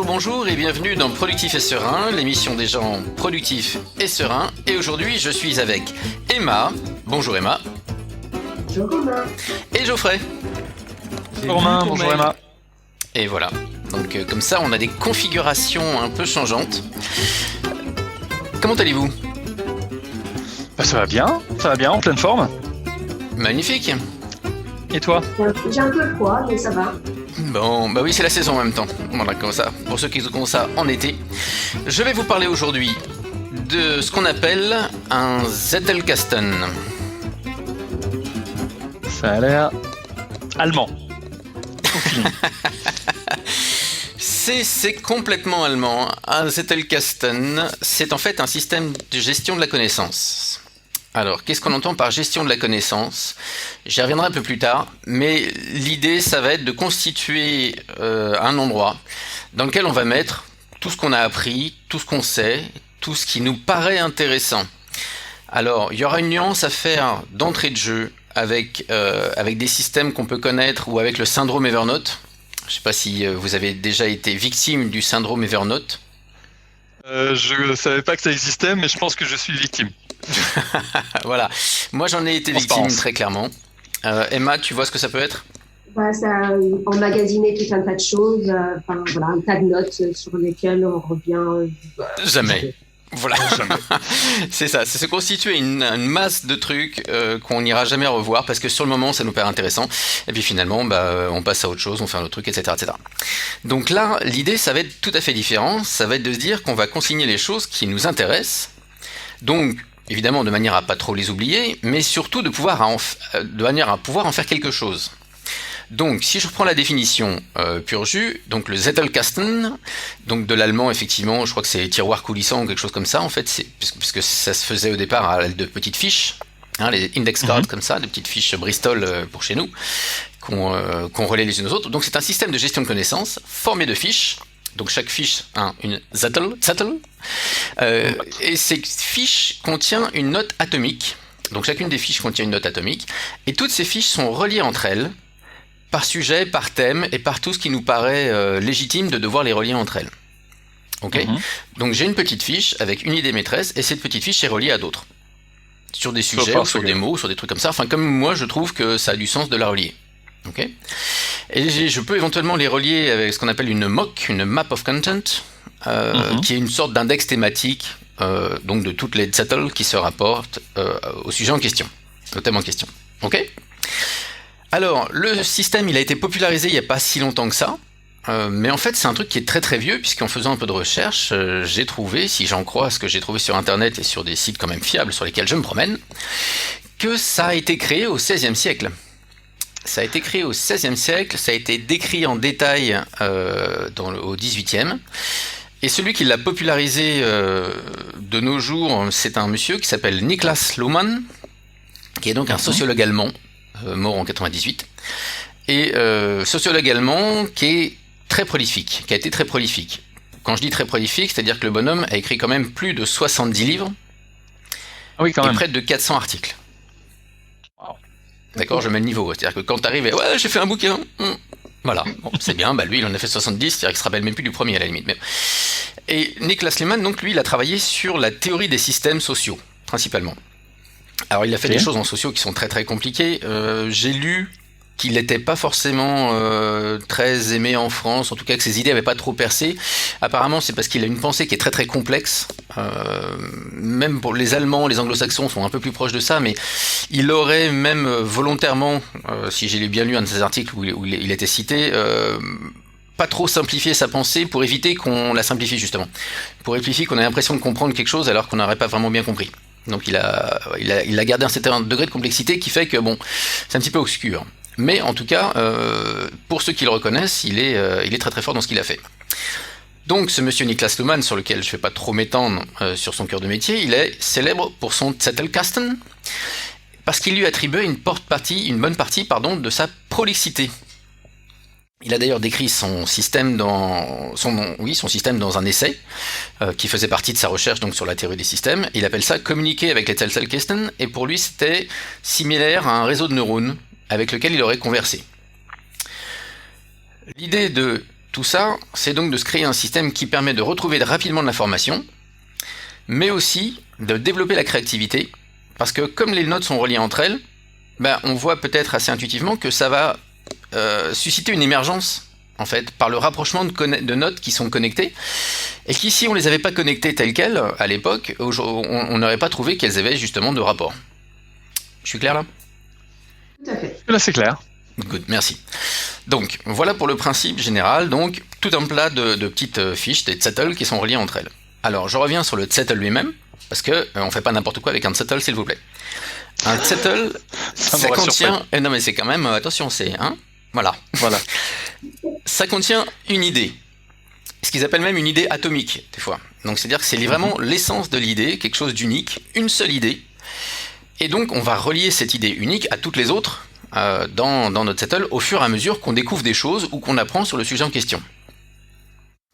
Bonjour et bienvenue dans Productif et Serein, l'émission des gens productifs et sereins. Et aujourd'hui, je suis avec Emma. Bonjour Emma. Bonjour Romain. Et Geoffrey. Bonjour Romain, bonjour Emma. Et voilà. Donc comme ça, on a des configurations un peu changeantes. Comment allez-vous ? Ça va bien, en pleine forme. Magnifique. Et toi ? J'ai un peu froid, mais ça va. Bon, bah oui, c'est la saison en même temps. Voilà, comme ça. Pour ceux qui ont ça en été. Je vais vous parler aujourd'hui de ce qu'on appelle un Zettelkasten. Ça a l'air allemand. C'est complètement allemand. Un Zettelkasten, c'est en fait un système de gestion de la connaissance. Alors, qu'est-ce qu'on entend par gestion de la connaissance ? J'y reviendrai un peu plus tard, mais l'idée, ça va être de constituer un endroit dans lequel on va mettre tout ce qu'on a appris, tout ce qu'on sait, tout ce qui nous paraît intéressant. Alors, il y aura une nuance à faire d'entrée de jeu avec des systèmes qu'on peut connaître ou avec le syndrome Evernote. Je ne sais pas si vous avez déjà été victime du syndrome Evernote. Je savais pas que ça existait, mais je pense que je suis victime. Voilà, moi j'en ai été victime très clairement. Emma, tu vois ce que ça peut être ? Ça emmagasiner tout un tas de choses, voilà, un tas de notes sur lesquelles on revient. Jamais. Voilà, c'est ça, c'est se constituer une masse de trucs qu'on n'ira jamais revoir parce que sur le moment ça nous paraît intéressant et puis finalement on passe à autre chose, on fait un autre truc, etc., etc. Donc là, l'idée ça va être tout à fait différent, ça va être de se dire qu'on va consigner les choses qui nous intéressent, donc évidemment de manière à pas trop les oublier, mais surtout de manière à pouvoir en faire quelque chose. Donc, si je reprends la définition pur jus, donc le Zettelkasten, donc de l'allemand effectivement, je crois que c'est tiroir coulissant ou quelque chose comme ça en fait, puisque ça se faisait au départ à l'aide de petites fiches, hein, les index cards comme ça, de petites fiches Bristol pour chez nous, qu'on relaie les unes aux autres. Donc c'est un système de gestion de connaissances formé de fiches. Donc chaque fiche a une Zettel, et cette fiche contient une note atomique. Donc chacune des fiches contient une note atomique, et toutes ces fiches sont reliées entre elles par sujet, par thème et par tout ce qui nous paraît légitime de devoir les relier entre elles. Ok ? Donc j'ai une petite fiche avec une idée maîtresse et cette petite fiche est reliée à d'autres. Sur des sujets, ou sur des mots, sur des trucs comme ça. Enfin, comme moi je trouve que ça a du sens de la relier. Ok ? Et je peux éventuellement les relier avec ce qu'on appelle une MOC, une Map of Content, qui est une sorte d'index thématique donc de toutes les Zettel qui se rapportent au sujet en question, au thème en question. Ok ? Alors, le système, il a été popularisé il n'y a pas si longtemps que ça, mais en fait, c'est un truc qui est très très vieux, puisqu'en faisant un peu de recherche, j'ai trouvé, si j'en crois ce que j'ai trouvé sur Internet et sur des sites quand même fiables sur lesquels je me promène, que ça a été créé au XVIe siècle. Ça a été créé au XVIe siècle, ça a été décrit en détail au XVIIIe, et celui qui l'a popularisé de nos jours, c'est un monsieur qui s'appelle Niklas Luhmann, qui est donc un sociologue allemand, mort en 98, et sociologue allemand qui est très prolifique, qui a été très prolifique. Quand je dis très prolifique, c'est-à-dire que le bonhomme a écrit quand même plus de 70 livres et près de 400 articles. Wow. D'accord, je mets le niveau, c'est-à-dire que quand tu arrives et « Ouais, j'ai fait un bouquin !» Voilà, bon, c'est bien, lui il en a fait 70, c'est-à-dire qu'il se rappelle même plus du premier à la limite. Et Niklas Luhmann, donc lui, il a travaillé sur la théorie des systèmes sociaux, principalement. Alors il a fait des choses en sociaux qui sont très très compliquées. J'ai lu qu'il n'était pas forcément très aimé en France, en tout cas que ses idées n'avaient pas trop percé. Apparemment c'est parce qu'il a une pensée qui est très très complexe. Même pour les Allemands, les Anglo-Saxons sont un peu plus proches de ça, mais il aurait même volontairement, si j'ai bien lu un de ses articles où il était cité, pas trop simplifier sa pensée pour éviter qu'on la simplifie justement. Pour éviter qu'on ait l'impression de comprendre quelque chose alors qu'on n'aurait pas vraiment bien compris. Donc il a gardé un certain degré de complexité qui fait que bon, c'est un petit peu obscur. Mais en tout cas, pour ceux qui le reconnaissent, il est très très fort dans ce qu'il a fait. Donc ce monsieur Niklas Luhmann, sur lequel je ne vais pas trop m'étendre sur son cœur de métier, il est célèbre pour son Zettelkasten, parce qu'il lui attribuait une bonne partie de sa prolixité. Il a d'ailleurs décrit son système dans un essai qui faisait partie de sa recherche donc sur la théorie des systèmes. Il appelle ça communiquer avec les Zettelkasten, et pour lui c'était similaire à un réseau de neurones avec lequel il aurait conversé. L'idée de tout ça, c'est donc de se créer un système qui permet de retrouver rapidement de l'information, mais aussi de développer la créativité, parce que comme les notes sont reliées entre elles, on voit peut-être assez intuitivement que ça va susciter une émergence, en fait, par le rapprochement de notes qui sont connectées, et qui, si on les avait pas connectées telles quelles, à l'époque, on n'aurait pas trouvé qu'elles avaient justement de rapport. Je suis clair là ? Tout à fait. Là, c'est clair. Good, merci. Donc, voilà pour le principe général, donc tout un plat de petites fiches, des zettel qui sont reliées entre elles. Alors, je reviens sur le zettel lui-même, parce que on fait pas n'importe quoi avec un zettel, s'il vous plaît. Un zettel, ça contient... non mais c'est quand même... attention, c'est... Voilà. Ça contient une idée. Ce qu'ils appellent même une idée atomique, des fois. Donc, c'est-à-dire que c'est vraiment l'essence de l'idée, quelque chose d'unique, une seule idée. Et donc, on va relier cette idée unique à toutes les autres dans notre zettel au fur et à mesure qu'on découvre des choses ou qu'on apprend sur le sujet en question.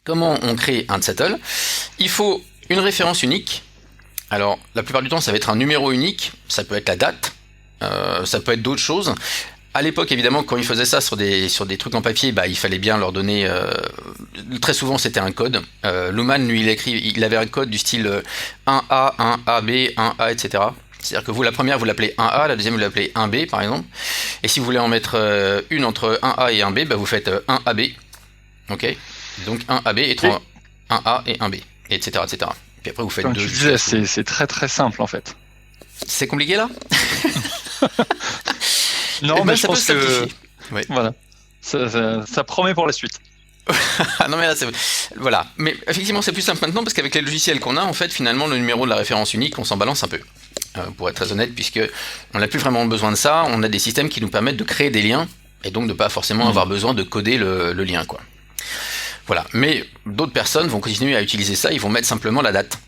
Comment on crée un zettel ? Il faut une référence unique. Alors, la plupart du temps, ça va être un numéro unique. Ça peut être la date. Ça peut être d'autres choses. À l'époque, évidemment, quand ils faisaient ça sur des trucs en papier, il fallait bien leur donner... très souvent, c'était un code. Luhmann, lui, il avait un code du style 1A, 1AB, 1A, etc. C'est-à-dire que vous, la première, vous l'appelez 1A, la deuxième, vous l'appelez 1B, par exemple. Et si vous voulez en mettre une entre 1A et 1B, vous faites 1AB. OK ? Donc 1AB et 1A et 1B, etc., etc. Puis après, vous faites Comme 2. tu disais, c'est très très simple, en fait. C'est compliqué, là ? Non, mais je pense que... Oui. Voilà. Ça promet pour la suite. Non mais là c'est... Voilà. Mais effectivement c'est plus simple maintenant parce qu'avec les logiciels qu'on a, en fait, finalement, le numéro de la référence unique, on s'en balance un peu. Pour être très honnête, puisque on n'a plus vraiment besoin de ça, on a des systèmes qui nous permettent de créer des liens et donc de pas forcément avoir besoin de coder le lien, quoi. Voilà. Mais d'autres personnes vont continuer à utiliser ça, ils vont mettre simplement la date,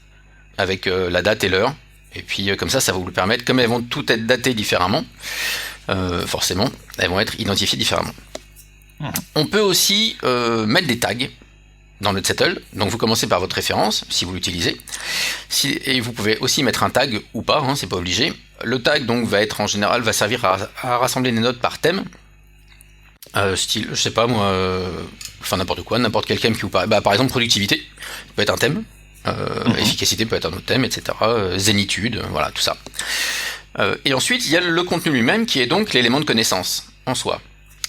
avec la date et l'heure, et puis comme ça va vous le permettre, comme elles vont toutes être datées différemment, forcément, elles vont être identifiées différemment. On peut aussi mettre des tags dans le zettel. Donc vous commencez par votre référence, si vous l'utilisez. Et vous pouvez aussi mettre un tag ou pas, c'est pas obligé. Le tag donc va être en général, va servir à rassembler des notes par thème. Style, je sais pas moi, n'importe quoi, n'importe quel thème qui vous paraît. Par exemple, productivité peut être un thème. Efficacité peut être un autre thème, etc. Zénitude, voilà, tout ça. Et ensuite, il y a le contenu lui-même qui est donc l'élément de connaissance en soi.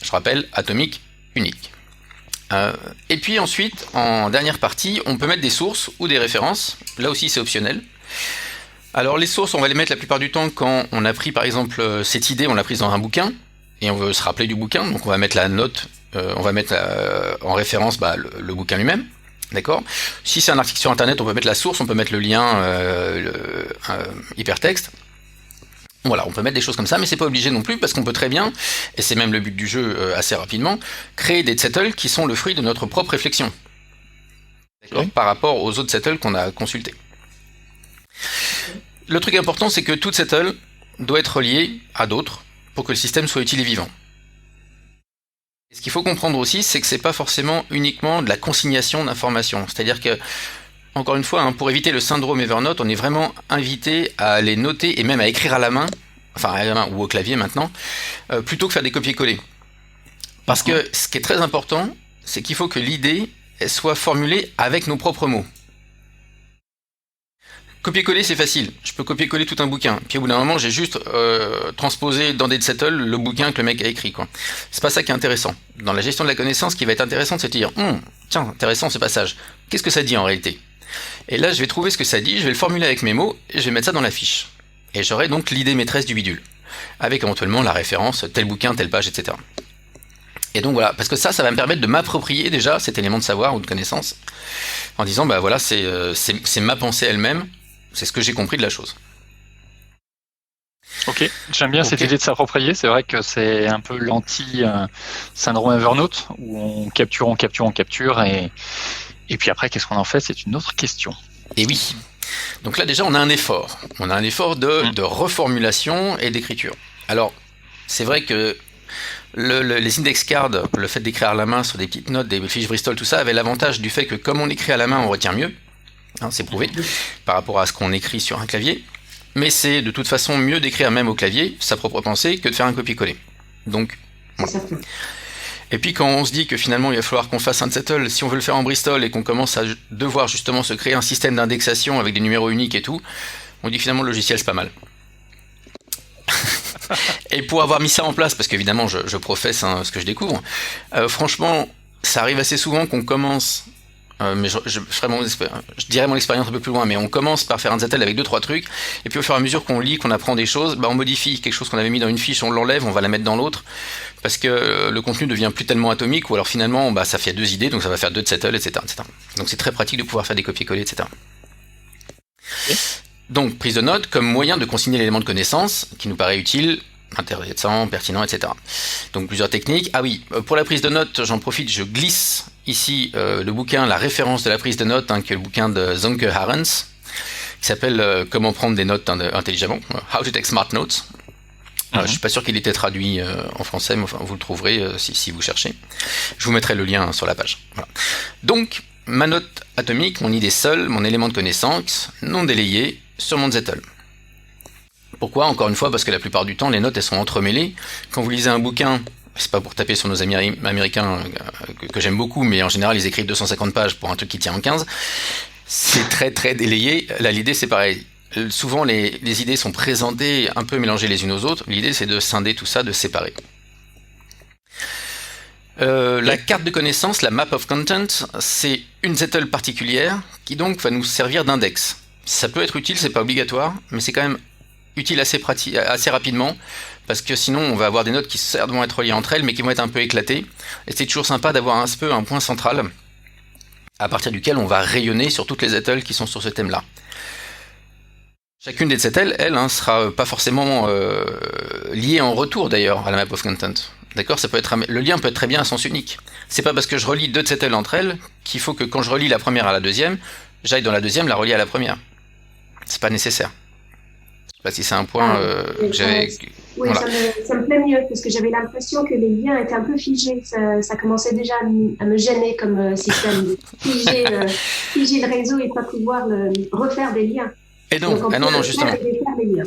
Je rappelle, atomique, unique. Et puis ensuite, en dernière partie, on peut mettre des sources ou des références. Là aussi, c'est optionnel. Alors les sources, on va les mettre la plupart du temps quand on a pris par exemple cette idée, on l'a prise dans un bouquin, et on veut se rappeler du bouquin, donc on va mettre la note, on va mettre en référence le bouquin lui-même. D'accord ? Si c'est un article sur internet, on peut mettre la source, on peut mettre le lien hypertexte. Voilà, on peut mettre des choses comme ça, mais c'est pas obligé non plus, parce qu'on peut très bien, et c'est même le but du jeu assez rapidement, créer des zettel qui sont le fruit de notre propre réflexion. D'accord ? Par rapport aux autres zettel qu'on a consultés. Le truc important, c'est que tout zettel doit être relié à d'autres pour que le système soit utile et vivant. Et ce qu'il faut comprendre aussi, c'est que c'est pas forcément uniquement de la consignation d'informations. C'est-à-dire que, encore une fois, pour éviter le syndrome Evernote, on est vraiment invité à les noter et même à écrire à la main, enfin à la main ou au clavier maintenant, plutôt que faire des copier-coller. Parce que ce qui est très important, c'est qu'il faut que l'idée soit formulée avec nos propres mots. Copier-coller, c'est facile. Je peux copier-coller tout un bouquin. Puis au bout d'un moment, j'ai juste transposé dans des zettel le bouquin que le mec a écrit, quoi. C'est pas ça qui est intéressant. Dans la gestion de la connaissance, ce qui va être intéressant, c'est de dire tiens, intéressant ce passage. Qu'est-ce que ça dit en réalité ? Et là, je vais trouver ce que ça dit, je vais le formuler avec mes mots, et je vais mettre ça dans la fiche. Et j'aurai donc l'idée maîtresse du bidule. Avec éventuellement la référence, tel bouquin, telle page, etc. Et donc voilà, parce que ça va me permettre de m'approprier déjà cet élément de savoir ou de connaissance, en disant, voilà, c'est ma pensée elle-même, c'est ce que j'ai compris de la chose. Ok, j'aime bien cette idée de s'approprier. C'est vrai que c'est un peu l'anti-syndrome Evernote, où on capture, et puis après, qu'est-ce qu'on en fait ? C'est une autre question. Et oui. Donc là, déjà, on a un effort. On a un effort de reformulation et d'écriture. Alors, c'est vrai que les index cards, le fait d'écrire à la main sur des petites notes, des fiches Bristol, tout ça, avait l'avantage du fait que comme on écrit à la main, on retient mieux. C'est prouvé, par rapport à ce qu'on écrit sur un clavier. Mais c'est de toute façon mieux d'écrire même au clavier sa propre pensée que de faire un copier-coller. Donc, voilà. Et puis quand on se dit que finalement il va falloir qu'on fasse un Zettel, si on veut le faire en Bristol et qu'on commence à devoir justement se créer un système d'indexation avec des numéros uniques et tout, on dit que finalement le logiciel c'est pas mal. Et pour avoir mis ça en place, parce qu'évidemment je professe ce que je découvre, franchement ça arrive assez souvent qu'on commence, mais je dirais mon expérience un peu plus loin, mais on commence par faire un Zettel avec 2-3 trucs, et puis au fur et à mesure qu'on lit, qu'on apprend des choses, on modifie quelque chose qu'on avait mis dans une fiche, on l'enlève, on va la mettre dans l'autre, parce que le contenu devient plus tellement atomique, ou alors finalement ça fait 2 idées, donc ça va faire 2 Zettel, etc., etc. Donc c'est très pratique de pouvoir faire des copier-coller, etc. Okay. Donc prise de notes comme moyen de consigner l'élément de connaissance, qui nous paraît utile, intéressant, pertinent, etc. Donc plusieurs techniques. Ah oui, pour la prise de notes, j'en profite, je glisse ici le bouquin, la référence de la prise de notes, qui est le bouquin de Zonke Harens, qui s'appelle Comment prendre des notes intelligemment, How to take smart notes. Je suis pas sûr qu'il était traduit en français, mais enfin, vous le trouverez si vous cherchez. Je vous mettrai le lien sur la page. Voilà. Donc, ma note atomique, mon idée seule, mon élément de connaissance, non délayé, sur mon Zettel. Pourquoi ? Encore une fois, parce que la plupart du temps, les notes, elles sont entremêlées. Quand vous lisez un bouquin, c'est pas pour taper sur nos amis américains que j'aime beaucoup, mais en général, ils écrivent 250 pages pour un truc qui tient en 15. C'est très très délayé. Là, l'idée, c'est pareil. Souvent, les idées sont présentées un peu mélangées les unes aux autres. L'idée, c'est de scinder tout ça, de séparer. La carte de connaissance, la map of content, c'est une Zettel particulière qui donc va nous servir d'index. Ça peut être utile, c'est pas obligatoire, mais c'est quand même utile assez rapidement, parce que sinon on va avoir des notes qui certes vont être reliées entre elles, mais qui vont être un peu éclatées. Et c'est toujours sympa d'avoir un peu un point central, à partir duquel on va rayonner sur toutes les Zettels qui sont sur ce thème-là. Chacune des Zettels, elle, sera pas forcément liée en retour d'ailleurs à la map of content. D'accord, le lien peut être très bien à sens unique. C'est pas parce que je relie 2 Zettels entre elles qu'il faut que quand je relie la première à la deuxième, j'aille dans la deuxième la relier à la première. C'est pas nécessaire. Je sais pas si c'est un point que j'avais... Oui, voilà. ça me plaît mieux, parce que j'avais l'impression que les liens étaient un peu figés. Ça commençait déjà à me gêner comme système. Figer le réseau et pas pouvoir refaire des liens. Et donc non, justement. Des liens.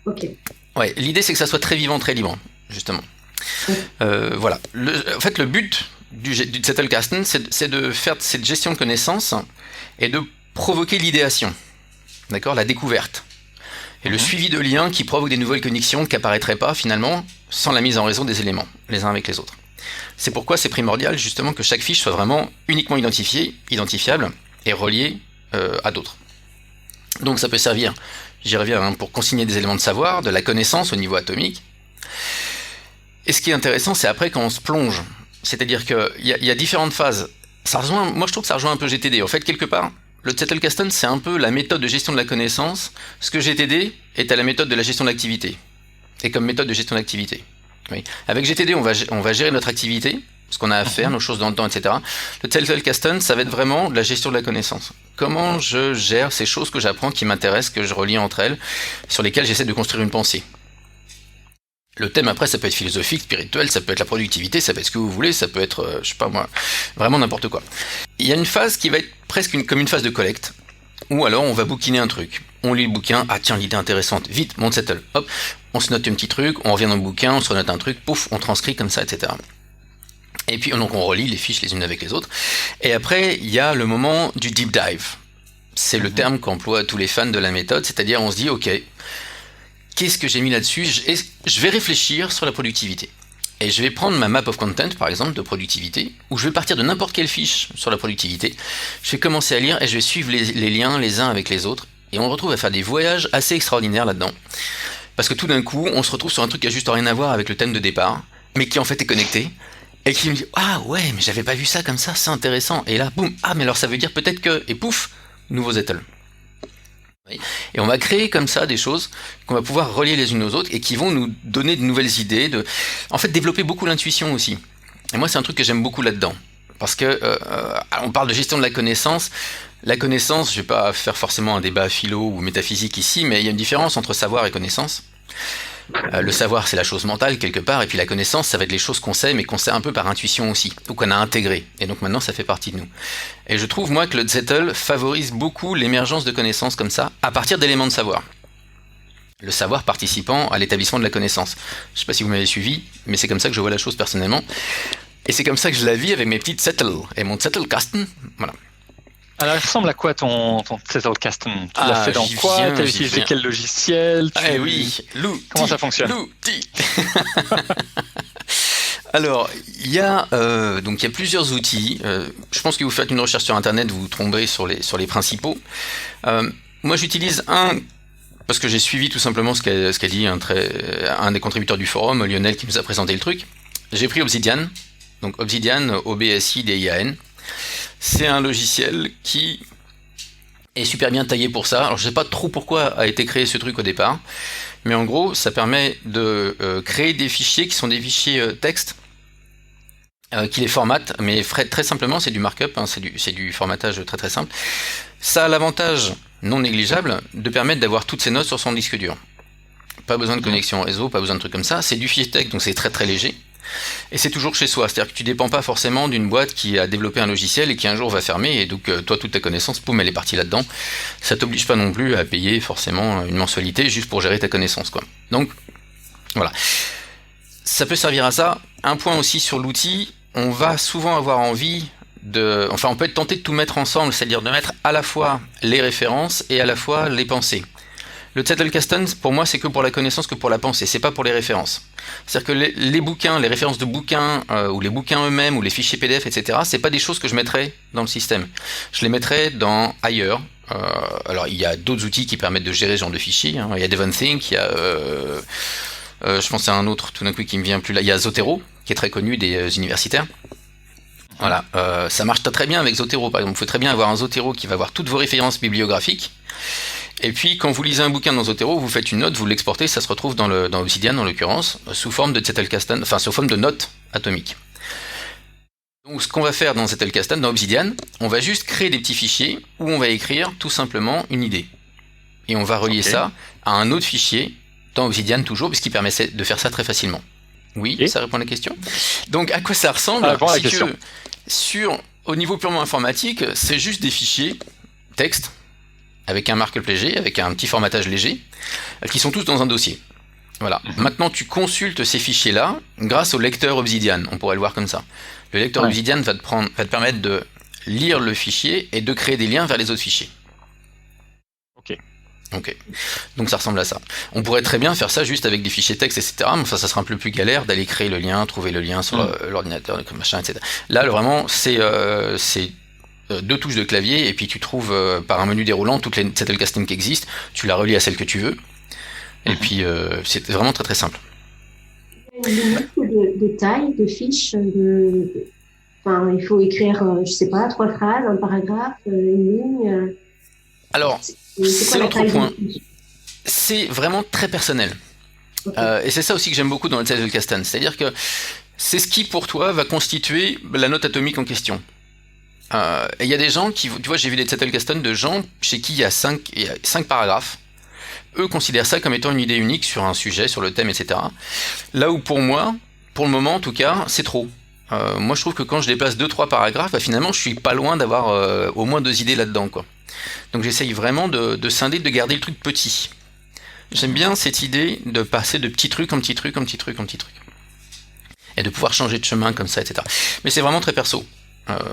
Okay. Ouais, l'idée c'est que ça soit très vivant, très libre, justement. Voilà. En fait, le but du Zettelkasten, c'est de faire cette gestion de connaissances et de provoquer l'idéation. D'accord, la découverte. Et le suivi de liens qui provoquent des nouvelles connexions qui n'apparaîtraient pas, finalement, sans la mise en réseau des éléments, les uns avec les autres. C'est pourquoi c'est primordial, justement, que chaque fiche soit vraiment uniquement identifiable, et reliée à d'autres. Donc ça peut servir, j'y reviens, pour consigner des éléments de savoir, de la connaissance au niveau atomique. Et ce qui est intéressant, c'est après quand on se plonge. C'est-à-dire qu'il y a différentes phases. Moi, je trouve que ça rejoint un peu GTD. En fait, quelque part, le Zettelkasten, c'est un peu la méthode de gestion de la connaissance. Ce que GTD est à la méthode de la gestion de l'activité. Et comme méthode de gestion d'activité. Oui. Avec GTD, on va gérer notre activité, ce qu'on a à faire, nos choses dans le temps, etc. Le Zettelkasten, ça va être vraiment de la gestion de la connaissance. Comment je gère ces choses que j'apprends, qui m'intéressent, que je relie entre elles, sur lesquelles j'essaie de construire une pensée. Le thème après, ça peut être philosophique, spirituel, ça peut être la productivité, ça peut être ce que vous voulez, ça peut être, je sais pas moi, vraiment n'importe quoi. Il y a une phase qui va être presque comme une phase de collecte, ou alors on va bouquiner un truc. On lit le bouquin, ah tiens, l'idée intéressante, vite, mon Zettel, hop, on se note un petit truc, on revient dans le bouquin, on se renote un truc, pouf, on transcrit comme ça, etc. Et puis donc on relit les fiches les unes avec les autres. Et après, il y a le moment du deep dive. C'est le terme qu'emploient tous les fans de la méthode, c'est-à-dire on se dit, ok, qu'est-ce que j'ai mis là-dessus ? Je vais réfléchir sur la productivité. Et je vais prendre ma map of content, par exemple, de productivité, où je vais partir de n'importe quelle fiche sur la productivité. Je vais commencer à lire et je vais suivre les liens les uns avec les autres. Et on retrouve à faire des voyages assez extraordinaires là-dedans. Parce que tout d'un coup, on se retrouve sur un truc qui a juste rien à voir avec le thème de départ, mais qui en fait est connecté. Et qui me dit, ah ouais, mais j'avais pas vu ça comme ça, c'est intéressant. Et là, boum, ah mais alors ça veut dire peut-être que... Et pouf, nouveau Zettel. Et on va créer comme ça des choses qu'on va pouvoir relier les unes aux autres et qui vont nous donner de nouvelles idées, en fait développer beaucoup l'intuition aussi. Et moi c'est un truc que j'aime beaucoup là-dedans, parce que on parle de gestion de la connaissance. La connaissance, je vais pas faire forcément un débat philo ou métaphysique ici, mais il y a une différence entre savoir et connaissance. Le savoir, c'est la chose mentale quelque part, et puis la connaissance, ça va être les choses qu'on sait, mais qu'on sait un peu par intuition aussi, ou qu'on a intégré. Et donc maintenant, ça fait partie de nous. Et je trouve, moi, que le Zettel favorise beaucoup l'émergence de connaissances comme ça, à partir d'éléments de savoir. Le savoir participant à l'établissement de la connaissance. Je sais pas si vous m'avez suivi, mais c'est comme ça que je vois la chose personnellement. Et c'est comme ça que je la vis avec mes petites Zettel et mon Zettelkasten. Voilà. Alors, il ressemble à quoi ton Zettelkasten? Tu l'as fait dans quoi? Tu as utilisé quel logiciel? Oui, l'outil. Comment ça fonctionne? L'outil. Alors, il y a plusieurs outils. Je pense que vous faites une recherche sur Internet, vous tomberez sur les principaux. Moi, j'utilise un parce que j'ai suivi tout simplement ce qu'a dit un des contributeurs du forum, Lionel, qui nous a présenté le truc. J'ai pris Obsidian. Donc Obsidian, OBSIDIAN. C'est un logiciel qui est super bien taillé pour ça. Alors je sais pas trop pourquoi a été créé ce truc au départ, mais en gros ça permet de créer des fichiers qui sont des fichiers texte, qui les formatent, mais très simplement c'est du markup, hein, c'est du formatage très très simple. Ça a l'avantage non négligeable de permettre d'avoir toutes ces notes sur son disque dur. Pas besoin de connexion réseau, pas besoin de trucs comme ça. C'est du fichier texte, donc c'est très très léger. Et c'est toujours chez soi, c'est-à-dire que tu dépends pas forcément d'une boîte qui a développé un logiciel et qui un jour va fermer, et donc toi toute ta connaissance, poum, elle est partie là-dedans. Ça t'oblige pas non plus à payer forcément une mensualité juste pour gérer ta connaissance, quoi. Donc voilà, ça peut servir à ça. Un point aussi sur l'outil, on va souvent avoir envie on peut être tenté de tout mettre ensemble, c'est-à-dire de mettre à la fois les références et à la fois les pensées. Le Zettelkasten, pour moi, c'est que pour la connaissance, que pour la pensée, c'est pas pour les références. C'est-à-dire que les bouquins, les références de bouquins, ou les bouquins eux-mêmes, ou les fichiers PDF, etc., c'est pas des choses que je mettrais dans le système. Je les mettrais dans ailleurs. Alors, il y a d'autres outils qui permettent de gérer ce genre de fichiers, hein. Il y a Devonthink, il y a... je pense à un autre, tout d'un coup, qui me vient plus là. Il y a Zotero, qui est très connu des universitaires. Voilà, ça marche très bien avec Zotero, par exemple. Vous pouvez très bien avoir un Zotero qui va avoir toutes vos références bibliographiques. Et puis, quand vous lisez un bouquin dans Zotero, vous faites une note, vous l'exportez, ça se retrouve dans Obsidian, en l'occurrence, sous forme de Zettelkasten, enfin, sous forme de notes atomiques. Donc, ce qu'on va faire dans Zettelkasten, dans Obsidian, on va juste créer des petits fichiers où on va écrire tout simplement une idée. Et on va relier ça à un autre fichier, dans Obsidian toujours, puisqu'il permet de faire ça très facilement. Oui, ça répond à la question. Donc, à quoi ça ressemble? Au niveau purement informatique, c'est juste des fichiers texte, avec un markup léger, avec un petit formatage léger, qui sont tous dans un dossier. Voilà. Maintenant, tu consultes ces fichiers-là grâce au lecteur Obsidian. On pourrait le voir comme ça. Le lecteur Obsidian va te permettre de lire le fichier et de créer des liens vers les autres fichiers. Ok. Donc ça ressemble à ça. On pourrait très bien faire ça juste avec des fichiers texte, etc. Mais enfin, ça sera un peu plus galère d'aller créer le lien, trouver le lien sur l'ordinateur, machin, etc. Là, vraiment, c'est deux touches de clavier, et puis tu trouves par un menu déroulant toutes les Zettelkasten qui existent, tu la relis à celle que tu veux, et puis c'est vraiment très très simple. Il y a une limite de taille, de fiche, enfin, il faut écrire, je sais pas, 3 phrases, un paragraphe, une ligne. Alors, c'est l'autre point. C'est vraiment très personnel. Et c'est ça aussi que j'aime beaucoup dans le Zettelkasten, c'est-à-dire que c'est ce qui pour toi va constituer la note atomique en question. Et il y a des gens qui, tu vois, j'ai vu des Zettelkasten de gens chez qui il y a 5 paragraphes. Eux considèrent ça comme étant une idée unique sur un sujet, sur le thème, etc. Là où pour moi, pour le moment en tout cas, c'est trop. Moi je trouve que quand je déplace 2-3 paragraphes, finalement je suis pas loin d'avoir au moins 2 idées là-dedans, quoi. Donc j'essaye vraiment de scinder, de garder le truc petit. J'aime bien cette idée de passer de petit truc en petit truc, en petit truc, en petit truc. Et de pouvoir changer de chemin comme ça, etc. Mais c'est vraiment très perso.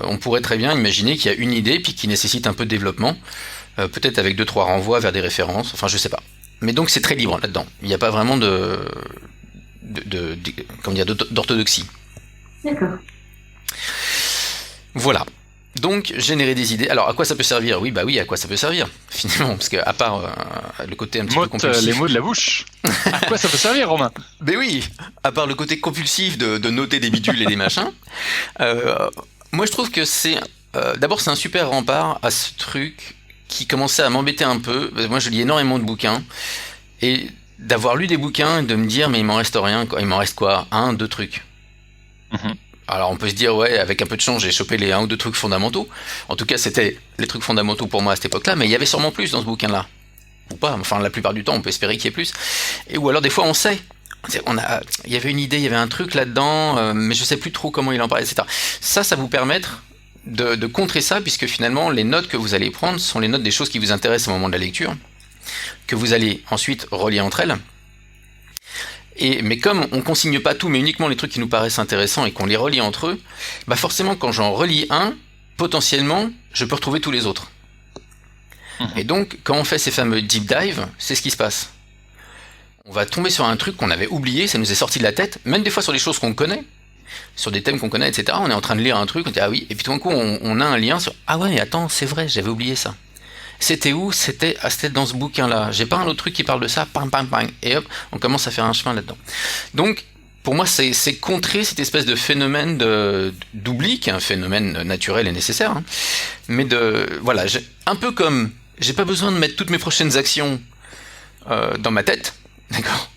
On pourrait très bien imaginer qu'il y a une idée puis qui nécessite un peu de développement, peut-être avec 2-3 renvois vers des références, enfin je sais pas. Mais donc c'est très libre là-dedans. Il n'y a pas vraiment d'orthodoxie. D'accord. Voilà. Donc générer des idées. Alors à quoi ça peut servir? Oui, à quoi ça peut servir finalement, parce que à part le côté un petit peu compulsif. Les mots de la bouche. À quoi ça peut servir, Romain? Mais oui, à part le côté compulsif de noter des bidules et des machins. Moi je trouve que c'est d'abord c'est un super rempart à ce truc qui commençait à m'embêter un peu. Moi je lis énormément de bouquins, et d'avoir lu des bouquins et de me dire mais il m'en reste rien, quoi. Il m'en reste quoi? 1-2 trucs. Alors on peut se dire ouais, avec un peu de chance j'ai chopé les 1 ou 2 trucs fondamentaux. En tout cas c'était les trucs fondamentaux pour moi à cette époque-là, mais il y avait sûrement plus dans ce bouquin-là. Ou pas, enfin la plupart du temps on peut espérer qu'il y ait plus. Ou alors des fois on sait. Il y avait une idée, il y avait un truc là-dedans, mais je sais plus trop comment il en parlait, etc. Ça vous permettre de contrer ça, puisque finalement les notes que vous allez prendre sont les notes des choses qui vous intéressent au moment de la lecture, que vous allez ensuite relier entre elles. Mais comme on consigne pas tout, mais uniquement les trucs qui nous paraissent intéressants et qu'on les relie entre eux, bah forcément quand j'en relis un, potentiellement, je peux retrouver tous les autres. Et donc, quand on fait ces fameux deep dive, c'est ce qui se passe. On va tomber sur un truc qu'on avait oublié, ça nous est sorti de la tête, même des fois sur des choses qu'on connaît, sur des thèmes qu'on connaît, etc. On est en train de lire un truc, on dit ah oui, et puis tout d'un coup on a un lien sur ah ouais mais attends, c'est vrai, j'avais oublié ça. C'était où? C'était dans ce bouquin-là. J'ai pas un autre truc qui parle de ça, pam pam pam, et hop, on commence à faire un chemin là-dedans. Donc pour moi, c'est contrer cette espèce de phénomène d'oubli, qui est un phénomène naturel et nécessaire, hein. Mais voilà, un peu comme j'ai pas besoin de mettre toutes mes prochaines actions dans ma tête, d'accord.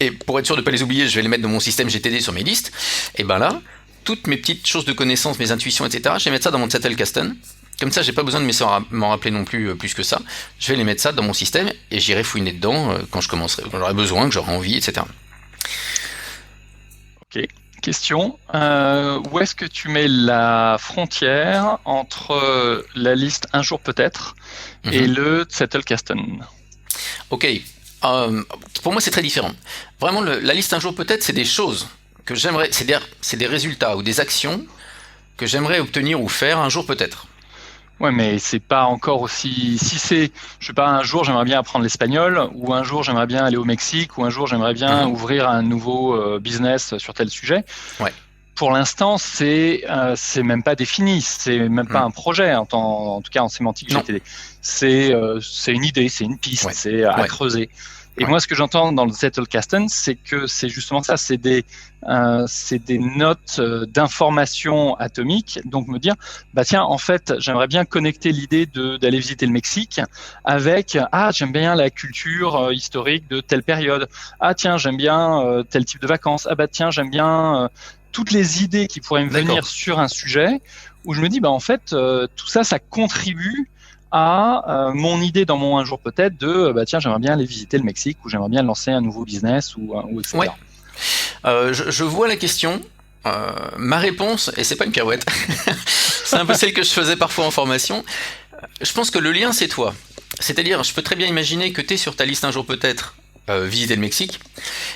Et pour être sûr de ne pas les oublier, je vais les mettre dans mon système GTD sur mes listes. Et ben là, toutes mes petites choses de connaissances, mes intuitions, etc., je vais mettre ça dans mon Zettelkasten. Comme ça, j'ai pas besoin de m'en rappeler non plus que ça. Je vais les mettre ça dans mon système et j'irai fouiner dedans quand j'aurai besoin, que j'aurai envie, etc. Ok. Question. Où est-ce que tu mets la frontière entre la liste un jour peut-être et le Zettelkasten? Ok. Pour moi, c'est très différent. Vraiment, la liste un jour peut-être, c'est des choses que j'aimerais, c'est des résultats ou des actions que j'aimerais obtenir ou faire un jour peut-être. Ouais, mais c'est pas encore aussi. Si c'est, je sais pas, un jour j'aimerais bien apprendre l'espagnol, ou un jour j'aimerais bien aller au Mexique, ou un jour j'aimerais bien ouvrir un nouveau business sur tel sujet. Ouais. Pour l'instant, c'est même pas défini, c'est même pas un projet en tout cas en sémantique GTD. C'est une idée, c'est une piste, c'est à creuser. Et moi, ce que j'entends dans le Zettelkasten, c'est que c'est justement ça, c'est des notes d'informations atomiques. Donc me dire, bah tiens, en fait, j'aimerais bien connecter l'idée d'aller visiter le Mexique avec j'aime bien la culture historique de telle période. Ah tiens, j'aime bien tel type de vacances. Ah bah tiens, j'aime bien toutes les idées qui pourraient me venir sur un sujet. Où je me dis, bah en fait, tout ça, ça contribue à mon idée dans mon un jour peut-être de tiens, j'aimerais bien aller visiter le Mexique, ou j'aimerais bien lancer un nouveau business, ou etc. Ouais. Je vois la question. Ma réponse, et c'est pas une pirouette, c'est un peu celle que je faisais parfois en formation. Je pense que le lien, c'est toi. C'est-à-dire, je peux très bien imaginer que tu es sur ta liste un jour peut-être visiter le Mexique,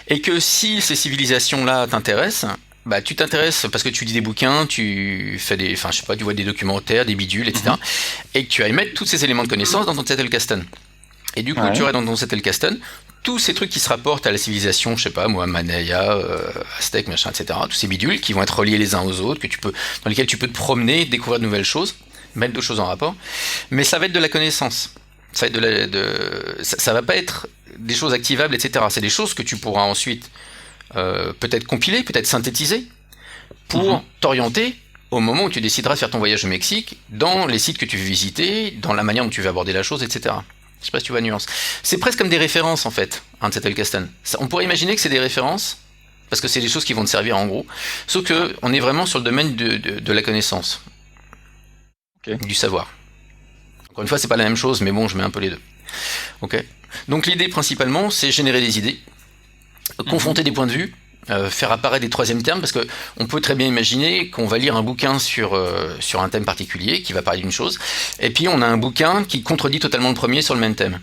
et que si ces civilisations-là t'intéressent, bah, tu t'intéresses parce que tu lis des bouquins, tu fais tu vois des documentaires, des bidules, etc. Et que tu vas y mettre tous ces éléments de connaissance dans ton Zettelkasten. Et du coup, tu aurais dans ton Zettelkasten tous ces trucs qui se rapportent à la civilisation, je sais pas, moi, Maya, Aztèque, machin, etc. Tous ces bidules qui vont être reliés les uns aux autres, dans lesquels tu peux te promener, découvrir de nouvelles choses, mettre d'autres choses en rapport. Mais ça va être de la connaissance. Ça va être ça va pas être des choses activables, etc. C'est des choses que tu pourras ensuite peut-être compiler, peut-être synthétiser, pour t'orienter au moment où tu décideras de faire ton voyage au Mexique, dans les sites que tu veux visiter, dans la manière dont tu veux aborder la chose, etc. Je sais pas si tu vois la nuance. C'est presque comme des références, en fait, un Zettelkasten. On pourrait imaginer que c'est des références, parce que c'est des choses qui vont te servir en gros, sauf qu'on est vraiment sur le domaine de la connaissance, du savoir. Encore une fois, c'est pas la même chose, mais bon, je mets un peu les deux. Ok. Donc l'idée, principalement, c'est générer des idées, confronter des points de vue, faire apparaître des troisièmes termes, parce que on peut très bien imaginer qu'on va lire un bouquin sur un thème particulier qui va parler d'une chose, et puis on a un bouquin qui contredit totalement le premier sur le même thème.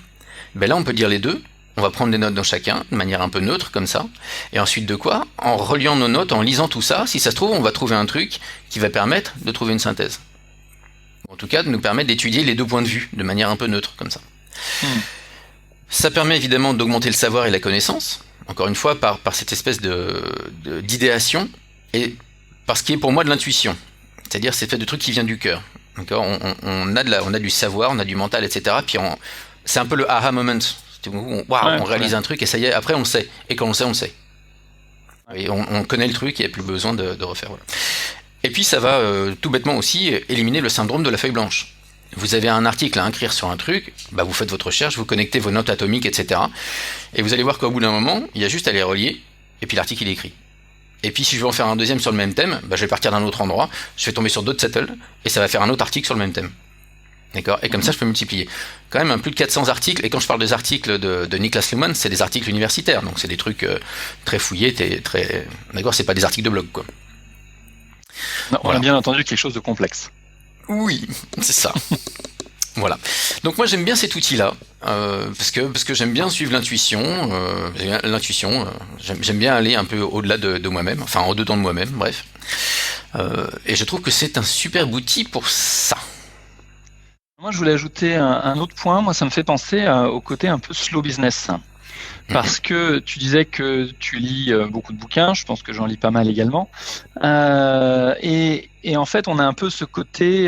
Ben là, on peut dire les deux, on va prendre des notes dans chacun, de manière un peu neutre, comme ça, et ensuite de quoi, en reliant nos notes, en lisant tout ça, si ça se trouve, on va trouver un truc qui va permettre de trouver une synthèse. En tout cas, de nous permettre d'étudier les deux points de vue, de manière un peu neutre, comme ça. Ça permet évidemment d'augmenter le savoir et la connaissance, encore une fois, par cette espèce d'idéation, et par ce qui est pour moi de l'intuition. C'est-à-dire, c'est fait de trucs qui viennent du cœur. On a du savoir, on a du mental, etc. Puis c'est un peu le aha moment. On réalise un truc et ça y est, après on le sait. Et quand on le sait, on le sait. Et on connaît le truc et il n'y a plus besoin de refaire. Voilà. Et puis ça va tout bêtement aussi éliminer le syndrome de la feuille blanche. Vous avez un article à écrire sur un truc, bah vous faites votre recherche, vous connectez vos notes atomiques, etc. Et vous allez voir qu'au bout d'un moment, il y a juste à les relier, et puis l'article il est écrit. Et puis si je veux en faire un deuxième sur le même thème, bah je vais partir d'un autre endroit, je vais tomber sur d'autres settles, et ça va faire un autre article sur le même thème. D'accord ? Et comme ça, je peux multiplier. Quand même, plus de 400 articles, et quand je parle des articles de Niklas Luhmann, c'est des articles universitaires, donc c'est des trucs très fouillés, très... D'accord ? C'est pas des articles de blog, quoi. Non, voilà. On a bien entendu quelque chose de complexe. Oui, c'est ça. Voilà. Donc moi j'aime bien cet outil-là parce que j'aime bien suivre l'intuition. J'aime bien aller un peu au-delà de moi-même, enfin au dedans de moi-même. Bref. Et je trouve que c'est un superbe outil pour ça. Moi, je voulais ajouter un autre point. Moi, ça me fait penser au côté un peu slow business. Parce que tu disais que tu lis beaucoup de bouquins, je pense que j'en lis pas mal également. Et en fait, on a un peu ce côté,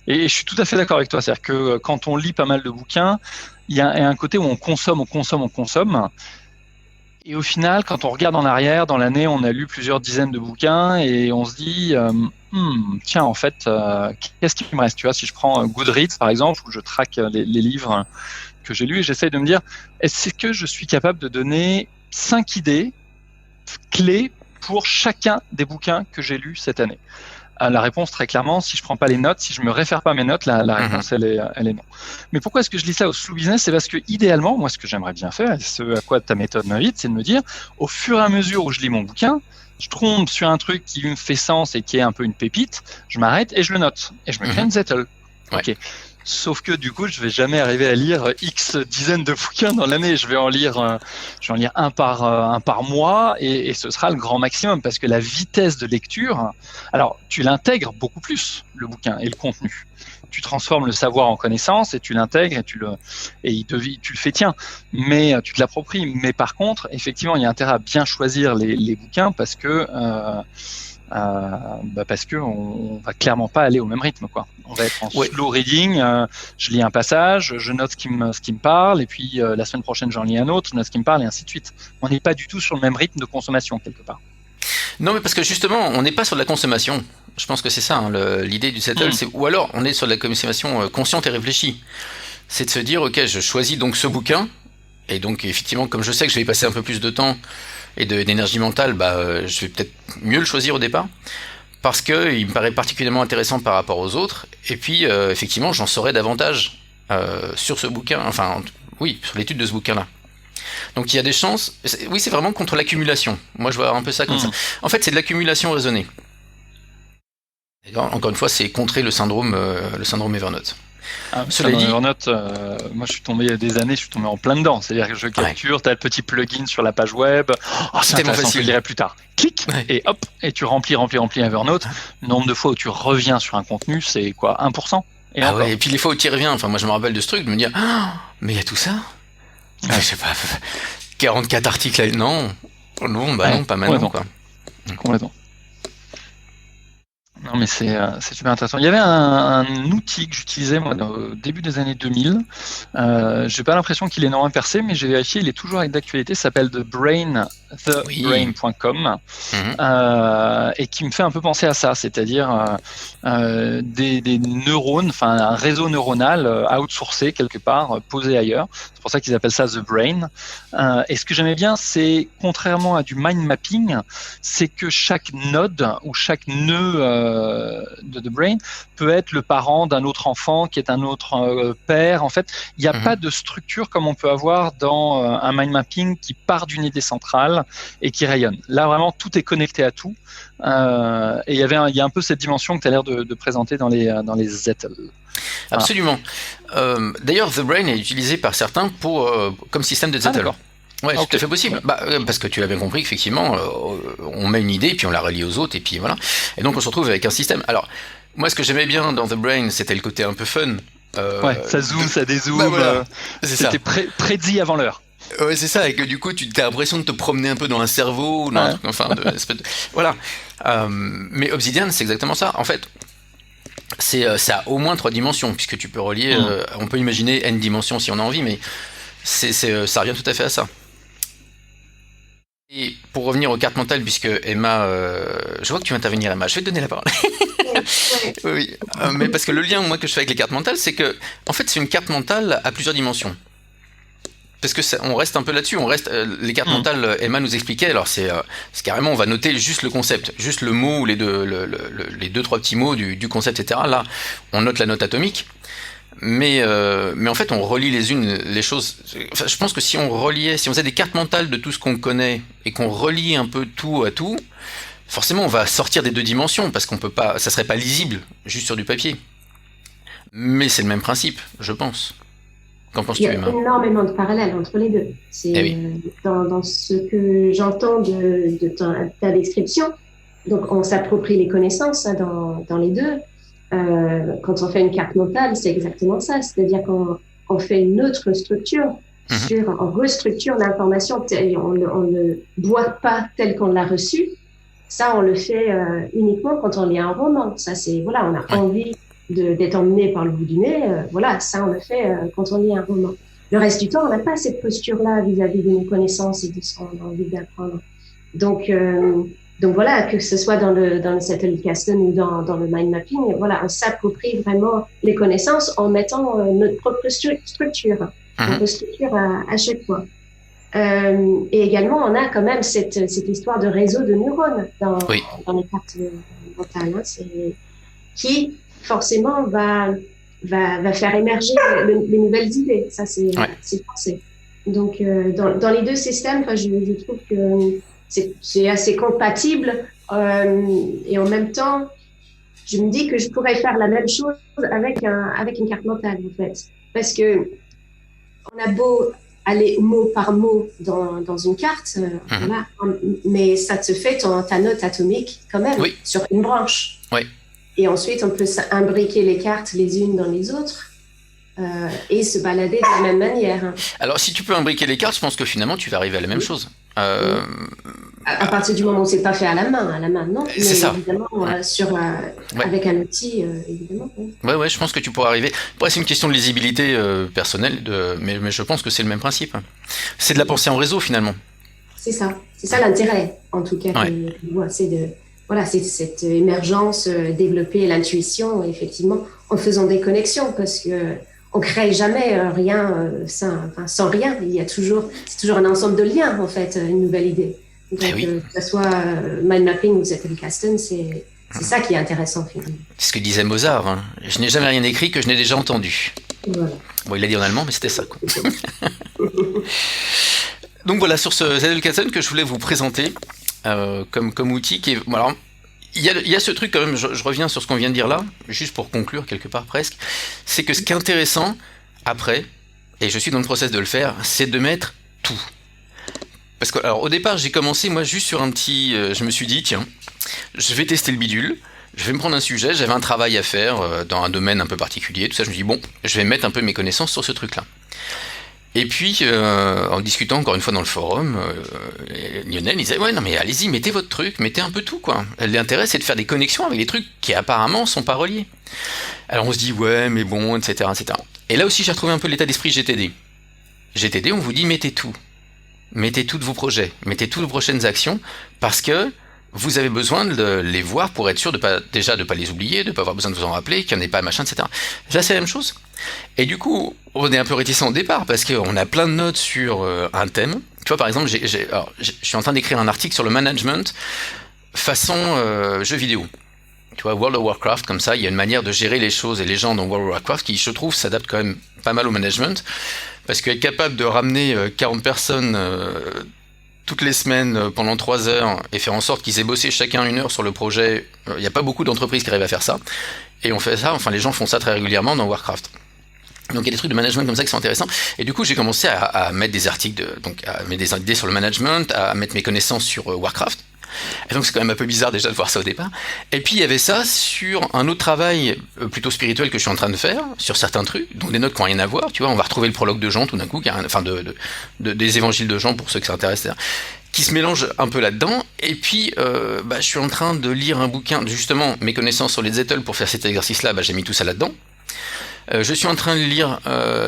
et je suis tout à fait d'accord avec toi, c'est-à-dire que quand on lit pas mal de bouquins, il y a un côté où on consomme. Et au final, quand on regarde en arrière, dans l'année, on a lu plusieurs dizaines de bouquins et on se dit, tiens, en fait, qu'est-ce qui me reste? Tu vois, si je prends Goodreads, par exemple, où je traque les livres que j'ai lus et j'essaye de me dire, est-ce que je suis capable de donner 5 idées clés pour chacun des bouquins que j'ai lus cette année? La réponse, très clairement, si je prends pas les notes, si je me réfère pas à mes notes, la réponse, elle est non. Mais pourquoi est-ce que je lis ça au slow business? C'est parce que, idéalement, moi, ce que j'aimerais bien faire, et ce à quoi ta méthode m'invite, c'est de me dire, au fur et à mesure où je lis mon bouquin, je tombe sur un truc qui me fait sens et qui est un peu une pépite, je m'arrête et je le note. Et je me crée une zettel. Ouais. Ok. Sauf que du coup, je vais jamais arriver à lire X dizaines de bouquins dans l'année. Je vais en lire un par mois et ce sera le grand maximum parce que la vitesse de lecture, alors tu l'intègres beaucoup plus, le bouquin et le contenu. Tu transformes le savoir en connaissance et tu l'intègres et tu le fais tien, mais tu te l'appropries. Mais par contre, effectivement, il y a intérêt à bien choisir les bouquins parce que on va clairement pas aller au même rythme, quoi. On va être en slow reading. Je lis un passage, je note ce qui me parle, et puis la semaine prochaine j'en lis un autre, je note ce qui me parle, et ainsi de suite. On n'est pas du tout sur le même rythme de consommation quelque part. Non, mais parce que justement, on n'est pas sur de la consommation. Je pense que c'est ça, hein, l'idée du settle, ou alors on est sur de la consommation consciente et réfléchie. C'est de se dire, ok, je choisis donc ce bouquin, et donc effectivement, comme je sais que je vais y passer un peu plus de temps et d'énergie mentale, je vais peut-être mieux le choisir au départ, parce que il me paraît particulièrement intéressant par rapport aux autres, et puis effectivement, j'en saurai davantage sur ce bouquin, sur l'étude de ce bouquin-là. Donc il y a des chances, oui, c'est vraiment contre l'accumulation. Moi, je vois un peu ça comme ça. En fait, c'est de l'accumulation raisonnée. Et encore une fois, c'est contrer le syndrome Evernote. Cela dit, Evernote, moi je suis tombé il y a des années, je suis tombé en plein dedans. C'est-à-dire que je capture, tu as le petit plugin sur la page web. C'est tellement facile. Je le dirai plus tard. Clic et hop, et tu remplis Evernote. Le nombre de fois où tu reviens sur un contenu, c'est quoi, 1%? Et puis les fois où tu y reviens, moi je me rappelle de ce truc, de me dire, mais il y a tout ça? Je sais pas, 44 articles, non, non, pas maintenant, quoi. Complètement. Non, mais c'est super intéressant. Il y avait un outil que j'utilisais moi au début des années 2000. J'ai pas l'impression qu'il est énormément percé, mais j'ai vérifié, il est toujours d'actualité. Ça s'appelle thebrain.com et qui me fait un peu penser à ça, c'est-à-dire des neurones, enfin un réseau neuronal outsourcé quelque part, posé ailleurs. C'est pour ça qu'ils appellent ça The Brain. Et ce que j'aimais bien, c'est contrairement à du mind mapping, c'est que chaque node ou chaque nœud de The Brain peut être le parent d'un autre enfant qui est un autre père. En fait, il n'y a pas de structure comme on peut avoir dans un mind mapping qui part d'une idée centrale et qui rayonne. Là, vraiment, tout est connecté à tout. Et il y a un peu cette dimension que tu as l'air de présenter dans les Zettel. Absolument. D'ailleurs, The Brain est utilisé par certains comme système de Zettel. Ouais, c'est tout à fait possible. Parce que tu as bien compris qu'effectivement, on met une idée, puis on la relie aux autres, et puis voilà. Et donc on se retrouve avec un système. Alors, moi, ce que j'aimais bien dans The Brain, c'était le côté un peu fun. Ça zoome, ça dézoome. C'était prédit avant l'heure. Ouais, c'est ça, et que du coup, tu as l'impression de te promener un peu dans un cerveau, dans un truc, voilà. Mais Obsidian, c'est exactement ça. En fait, ça a au moins 3 dimensions, puisque tu peux relier, on peut imaginer n dimensions si on a envie, mais ça revient tout à fait à ça. Et pour revenir aux cartes mentales, puisque Emma, je vois que tu veux intervenir, Emma, je vais te donner la parole. Oui. Mais parce que le lien moi que je fais avec les cartes mentales, c'est que en fait c'est une carte mentale à plusieurs dimensions. Parce que on reste un peu là-dessus, les cartes mentales, Emma nous expliquait, alors c'est carrément on va noter juste le concept, juste le mot ou les deux trois petits mots du concept, etc. Là, on note la note atomique. Mais en fait, on relie les choses. Enfin, je pense que si on faisait des cartes mentales de tout ce qu'on connaît et qu'on relie un peu tout à tout, forcément, on va sortir des 2 dimensions parce ça serait pas lisible juste sur du papier. Mais c'est le même principe, je pense. Qu'en Il y penses-tu, a Emma? énormément de parallèles entre les deux. C'est Eh oui. dans ce que j'entends de ta description. Donc, on s'approprie les connaissances dans les deux. Quand on fait une carte mentale, c'est exactement ça. C'est-à-dire qu'on fait une autre structure, on restructure l'information. On ne boit pas tel qu'on l'a reçu. Ça, on le fait uniquement quand on lit un roman. Ça, c'est voilà, on a envie d'être emmené par le bout du nez. Voilà, ça, on le fait quand on lit un roman. Le reste du temps, on n'a pas cette posture-là vis-à-vis de nos connaissances et de ce qu'on a envie d'apprendre. Donc voilà, que ce soit dans le Zettelkasten ou dans le mind mapping, voilà, on s'approprie vraiment les connaissances en mettant notre propre structure, notre structure à chaque fois. Et également, on a quand même cette histoire de réseau de neurones dans les cartes mentales, qui forcément va faire émerger les nouvelles idées. Ça, c'est pensé. Donc, dans les deux systèmes, je trouve que c'est assez compatible. Et en même temps, je me dis que je pourrais faire la même chose avec une carte mentale, en fait. Parce que on a beau aller mot par mot dans une carte, voilà, mais ça te fait ta note atomique quand même sur une branche. Oui. Et ensuite, on peut imbriquer les cartes les unes dans les autres et se balader de la même manière. Alors, si tu peux imbriquer les cartes, je pense que finalement, tu vas arriver à la même chose. À partir du moment où c'est pas fait à la main, non. C'est ça. Évidemment, avec un outil, évidemment. Ouais, je pense que tu pourras arriver. Après, c'est une question de lisibilité personnelle, mais je pense que c'est le même principe. C'est de la pensée en réseau, finalement. C'est ça l'intérêt, en tout cas, c'est cette émergence, développer l'intuition, effectivement, en faisant des connexions, parce que on crée jamais rien sans rien. C'est toujours un ensemble de liens, en fait, une nouvelle idée. Donc, que ce soit mind mapping ou Zettelkasten, c'est ça qui est intéressant, finalement. C'est ce que disait Mozart. Hein. Je n'ai jamais rien écrit que je n'ai déjà entendu. Voilà. Bon, il l'a dit en allemand, mais c'était ça, quoi. Donc voilà, sur ce Zettelkasten que je voulais vous présenter comme outil qui est... Alors, il y a ce truc quand même, je reviens sur ce qu'on vient de dire là, juste pour conclure quelque part presque, c'est que ce qui est intéressant après, et je suis dans le process de le faire, c'est de mettre tout. Parce que alors au départ j'ai commencé moi juste sur un petit, je me suis dit tiens, je vais tester le bidule, je vais me prendre un sujet, j'avais un travail à faire dans un domaine un peu particulier, tout ça, je me dis bon, je vais mettre un peu mes connaissances sur ce truc-là. Et puis, en discutant encore une fois dans le forum, Lionel il disait ouais non mais allez-y, mettez votre truc, mettez un peu tout quoi. L'intérêt c'est de faire des connexions avec des trucs qui apparemment sont pas reliés. Alors on se dit ouais mais bon, etc. Et là aussi j'ai retrouvé un peu l'état d'esprit GTD. GTD on vous dit mettez tout de vos projets, mettez toutes vos prochaines actions parce que vous avez besoin de les voir pour être sûr de pas les oublier, de pas avoir besoin de vous en rappeler, qu'il n'y en ait pas machin, etc. Là c'est la même chose. Et du coup, on est un peu réticent au départ parce qu'on a plein de notes sur un thème. Tu vois, par exemple, je suis en train d'écrire un article sur le management façon jeu vidéo. Tu vois, World of Warcraft, comme ça, il y a une manière de gérer les choses et les gens dans World of Warcraft qui, je trouve, s'adapte quand même pas mal au management. Parce qu'être capable de ramener 40 personnes toutes les semaines pendant 3 heures et faire en sorte qu'ils aient bossé chacun 1 heure sur le projet, il n'y a pas beaucoup d'entreprises qui arrivent à faire ça. Et on fait ça, enfin les gens font ça très régulièrement dans Warcraft. Donc il y a des trucs de management comme ça qui sont intéressants. Et du coup j'ai commencé à mettre des articles, à mettre des idées sur le management, à mettre mes connaissances sur Warcraft. Et donc c'est quand même un peu bizarre déjà de voir ça au départ. Et puis il y avait ça sur un autre travail plutôt spirituel que je suis en train de faire, sur certains trucs, donc des notes qui n'ont rien à voir, tu vois, on va retrouver le prologue de Jean tout d'un coup, des évangiles de Jean pour ceux qui s'intéressent, qui se mélangent un peu là-dedans. Et puis je suis en train de lire un bouquin, justement mes connaissances sur les Zettel pour faire cet exercice-là, j'ai mis tout ça là-dedans. Je suis en train de lire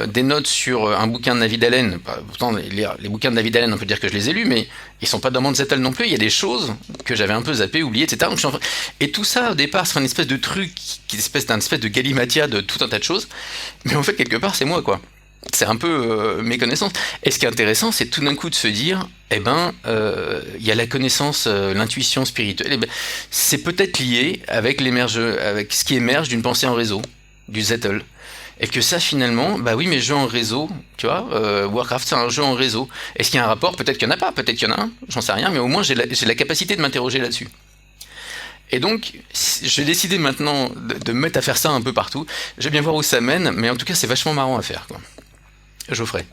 des notes sur un bouquin de David Allen. Pourtant, les bouquins de David Allen, on peut dire que je les ai lus, mais ils sont pas dans mon Zettel non plus. Il y a des choses que j'avais un peu zappées, oubliées, etc. Donc, et tout ça, au départ, c'est une espèce de truc, d'un espèce de galimatia de tout un tas de choses. Mais en fait, quelque part, c'est moi, quoi. C'est un peu mes connaissances. Et ce qui est intéressant, c'est tout d'un coup de se dire, il y a la connaissance, l'intuition spirituelle. C'est peut-être lié avec ce qui émerge d'une pensée en réseau, du Zettel. Et que ça finalement, oui mais jeu en réseau, tu vois, Warcraft c'est un jeu en réseau. Est-ce qu'il y a un rapport? Peut-être qu'il n'y en a pas, peut-être qu'il y en a un, j'en sais rien, mais au moins j'ai la capacité de m'interroger là-dessus. Et donc, j'ai décidé maintenant de me mettre à faire ça un peu partout. Je vais bien voir où ça mène, mais en tout cas, c'est vachement marrant à faire, quoi. Geoffrey.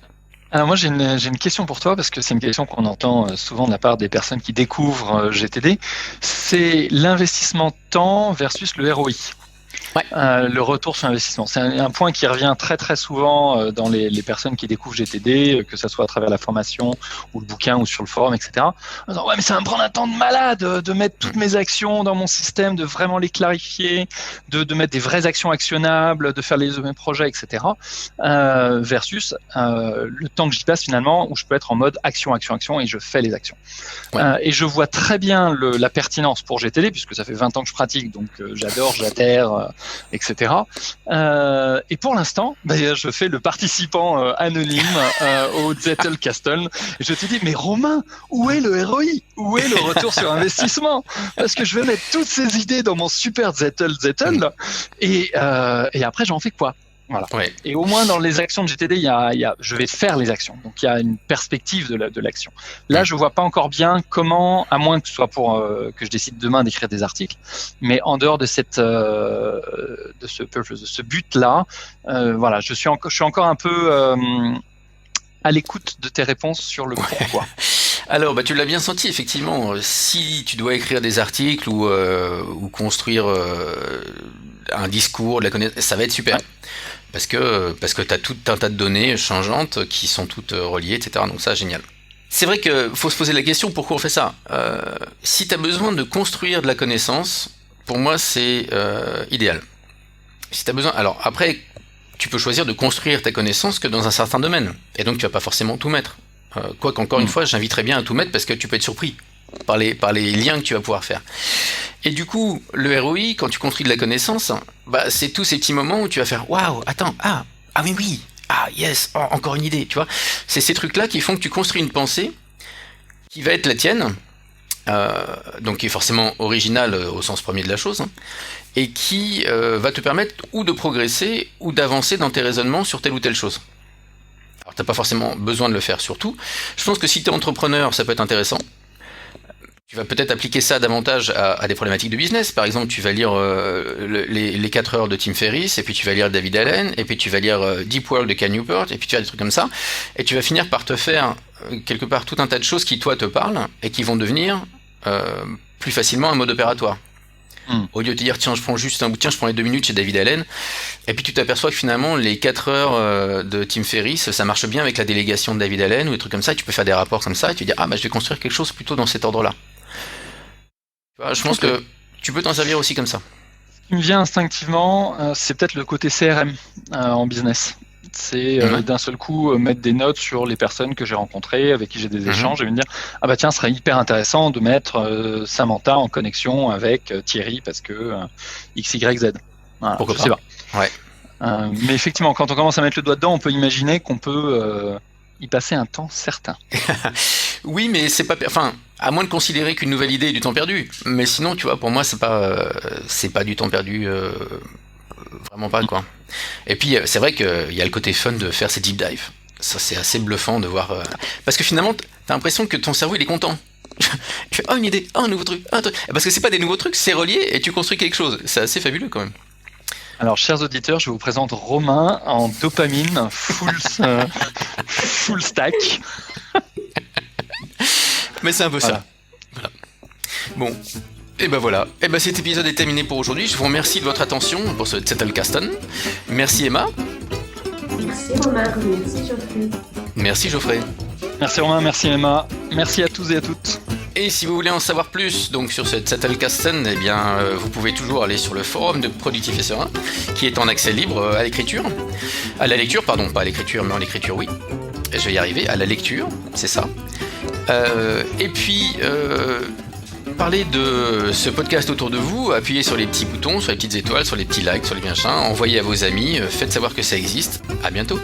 Alors moi j'ai une question pour toi parce que c'est une question qu'on entend souvent de la part des personnes qui découvrent GTD. C'est l'investissement temps versus le ROI. Ouais. Le retour sur investissement. C'est un point qui revient très très souvent dans les personnes qui découvrent GTD, que ça soit à travers la formation ou le bouquin ou sur le forum, etc. En disant, ouais, mais ça va me prendre un temps de malade de mettre toutes mes actions dans mon système, de vraiment les clarifier, de mettre des vraies actions actionnables, de faire mes projets, etc. Versus le temps que j'y passe finalement où je peux être en mode action et je fais les actions. Ouais. Et je vois très bien la pertinence pour GTD puisque ça fait 20 ans que je pratique, donc j'adore, j'adhère, etc. Et pour l'instant, je fais le participant anonyme au Zettelkasten. Et je te dis, mais Romain, où est le ROI? Où est le retour sur investissement? Parce que je vais mettre toutes ces idées dans mon super Zettel, et après j'en fais quoi? Voilà. Ouais. Et au moins dans les actions de GTD, je vais faire les actions. Donc il y a une perspective de l'action. Là, je vois pas encore bien comment, à moins que ce soit pour que je décide demain d'écrire des articles, mais en dehors de ce but-là, voilà, je suis encore un peu à l'écoute de tes réponses sur le pourquoi. Alors, tu l'as bien senti, effectivement. Si tu dois écrire des articles ou construire un discours, ça va être super. Ouais. Parce que tu as tout un tas de données changeantes qui sont toutes reliées, etc. Donc ça, génial. C'est vrai qu'il faut se poser la question, pourquoi on fait ça? Si tu as besoin de construire de la connaissance, pour moi, c'est idéal. Si tu as besoin... Alors, après, tu peux choisir de construire ta connaissance que dans un certain domaine. Et donc, tu vas pas forcément tout mettre. Quoiqu'encore une fois, j'inviterais bien à tout mettre parce que tu peux être surpris par les liens que tu vas pouvoir faire. Et du coup, le ROI, quand tu construis de la connaissance, c'est tous ces petits moments où tu vas faire « Waouh, attends, oui, yes, encore une idée », tu vois. C'est ces trucs-là qui font que tu construis une pensée qui va être la tienne, donc qui est forcément originale au sens premier de la chose, et qui va te permettre ou de progresser ou d'avancer dans tes raisonnements sur telle ou telle chose. Alors, t'as pas forcément besoin de le faire sur tout. Je pense que si t'es entrepreneur, ça peut être intéressant. Tu vas peut-être appliquer ça davantage à des problématiques de business. Par exemple, tu vas lire les 4 heures de Tim Ferriss, et puis tu vas lire David Allen, et puis tu vas lire Deep Work de Cal Newport, et puis tu vas des trucs comme ça. Et tu vas finir par te faire, quelque part, tout un tas de choses qui, toi, te parlent, et qui vont devenir plus facilement un mode opératoire. Au lieu de te dire, tiens, je prends juste un bouquin, je prends les 2 minutes chez David Allen, et puis tu t'aperçois que finalement, les 4 heures de Tim Ferriss, ça marche bien avec la délégation de David Allen, ou des trucs comme ça, et tu peux faire des rapports comme ça, et tu te dis, je vais construire quelque chose plutôt dans cet ordre-là. Je pense que tu peux t'en servir aussi comme ça. Ce qui me vient instinctivement, c'est peut-être le côté CRM en business. C'est d'un seul coup mettre des notes sur les personnes que j'ai rencontrées, avec qui j'ai des échanges, et me dire tiens, ce serait hyper intéressant de mettre Samantha en connexion avec Thierry parce que XYZ. Voilà, pourquoi je sais pas. Ouais. Mais effectivement, quand on commence à mettre le doigt dedans, on peut imaginer qu'on peut y passer un temps certain. Oui, mais c'est pas... Enfin, à moins de considérer qu'une nouvelle idée est du temps perdu. Mais sinon, tu vois, pour moi, c'est pas du temps perdu... Vraiment pas, quoi. Et puis, c'est vrai qu'il y a le côté fun de faire ces deep dives. Ça, c'est assez bluffant de voir... Parce que finalement, t'as l'impression que ton cerveau, il est content. Tu fais, une idée, un nouveau truc, un truc. Parce que c'est pas des nouveaux trucs, c'est relié et tu construis quelque chose. C'est assez fabuleux, quand même. Alors, chers auditeurs, je vous présente Romain en dopamine, full stack. Mais c'est un peu ça. Voilà. Bon, et voilà. Et cet épisode est terminé pour aujourd'hui. Je vous remercie de votre attention pour ce Zettelkasten. Merci Emma. Merci Romain, merci Geoffrey. Merci Geoffrey. Merci Romain, merci Emma. Merci à tous et à toutes. Et si vous voulez en savoir plus donc sur ce Zettelkasten, vous pouvez toujours aller sur le forum de Productif et Serein, qui est en accès libre à l'écriture. À la lecture, pardon, pas à l'écriture, mais en l'écriture, oui. Je vais y arriver, à la lecture, c'est ça. Et puis, parlez de ce podcast autour de vous, appuyez sur les petits boutons, sur les petites étoiles, sur les petits likes, sur les machins, envoyez à vos amis, faites savoir que ça existe. À bientôt.